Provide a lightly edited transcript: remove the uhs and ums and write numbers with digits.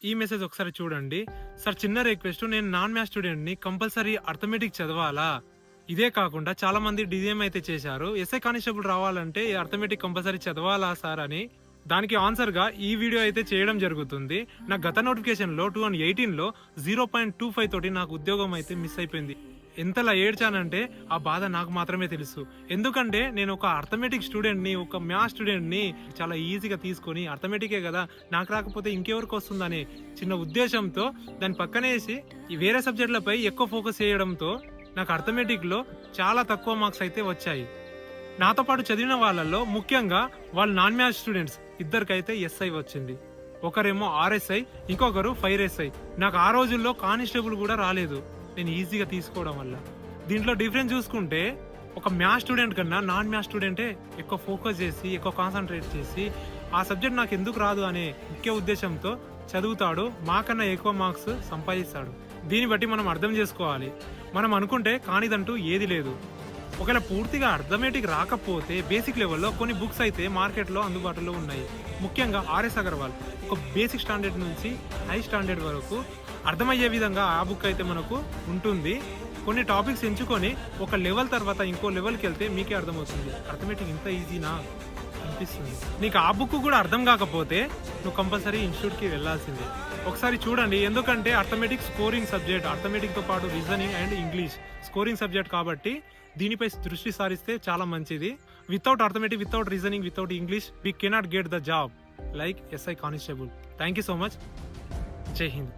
ఈ మెసేజ్ ఒకసారి చూడండి. సార్ చిన్న రిక్వెస్ట్, నేను నాన్ మ్యాథ్స్ స్టూడెంట్‌ని, కంపల్సరీ అర్థమెటిక్ చదవాలా? ఇదే కాకుండా చాలా మంది డీఎం అయితే చేశారు. ఎస్ఐ కానిస్టేబుల్ రావాలంటే అర్థమెటిక్ కంపల్సరీ చదవాలా సార్ అని. దానికి ఆన్సర్‌గా ఈ వీడియో అయితే చేయడం జరుగుతుంది. నా గత నోటిఫికేషన్‌లో 2018లో 0.25 తోటి నాకు ఉద్యోగం అయితే మిస్ అయిపోయింది. ఎంతలా ఏడ్చానంటే ఆ బాధ నాకు మాత్రమే తెలుసు. ఎందుకంటే నేను ఒక అర్థమెటిక్ స్టూడెంట్‌ని, ఒక మ్యాథ్స్ స్టూడెంట్‌ని చాలా ఈజీగా తీసుకొని అర్థమెటికే కదా నాకు రాకపోతే ఇంకెవరికి వస్తుందనే చిన్న ఉద్దేశంతో దాన్ని పక్కనేసి ఈ వేరే సబ్జెక్టులపై ఎక్కువ ఫోకస్ చేయడంతో నాకు అర్థమెటిక్‌లో చాలా తక్కువ మార్క్స్ అయితే వచ్చాయి. నాతో పాటు చదివిన వాళ్ళల్లో ముఖ్యంగా వాళ్ళు నాన్ మ్యాథ్స్ స్టూడెంట్స్ ఇద్దరికైతే ఎస్ఐ వచ్చింది. ఒకరేమో ఆర్ఎస్ఐ, ఇంకొకరు ఫైర్ ఎస్ఐ. నాకు ఆ రోజుల్లో కానిస్టేబుల్ కూడా రాలేదు, నేను ఈజీగా తీసుకోవడం వల్ల. దీంట్లో డిఫరెన్స్ చూసుకుంటే ఒక మ్యాథ్స్ స్టూడెంట్ కన్నా నాన్ మ్యాథ్స్ స్టూడెంటే ఎక్కువ ఫోకస్ చేసి, ఎక్కువ కాన్సన్ట్రేట్ చేసి ఆ సబ్జెక్ట్ నాకు ఎందుకు రాదు అనే ముఖ్య ఉద్దేశంతో చదువుతాడు, మాకన్నా ఎక్కువ మార్క్స్ సంపాదిస్తాడు. దీన్ని బట్టి మనం అర్థం చేసుకోవాలి, మనం అనుకుంటే కానిదంటూ ఏది లేదు. ఒకవేళ పూర్తిగా అర్థమెటిక్ రాకపోతే బేసిక్ లెవెల్లో కొన్ని బుక్స్ అయితే మార్కెట్లో అందుబాటులో ఉన్నాయి. ముఖ్యంగా ఆర్ఎస్ అగర్వాల్ ఒక బేసిక్ స్టాండర్డ్ నుంచి హై స్టాండర్డ్ వరకు అర్థమయ్యే విధంగా ఆ బుక్ అయితే మనకు ఉంటుంది. కొన్ని టాపిక్స్ ఎంచుకొని ఒక లెవెల్ తర్వాత ఇంకో లెవెల్కి వెళ్తే మీకే అర్థమవుతుంది అర్థమెటిక్ ఇంత ఈజీనా అనిపిస్తుంది. నీకు ఆ బుక్ కూడా అర్థం కాకపోతే నువ్వు కంపల్సరీ ఇన్స్టిట్యూట్కి వెళ్ళాల్సిందే. ఒకసారి చూడండి, ఎందుకంటే అర్థమెటిక్ స్కోరింగ్ సబ్జెక్ట్. అర్థమెటిక్తో పాటు reasoning and English scoring subject కాబట్టి దీనిపై దృష్టి సారిస్తే చాలా మంచిది. Without arithmetic, without reasoning, without English we cannot get the job like SI constable. Thank you so much. జై హింద్.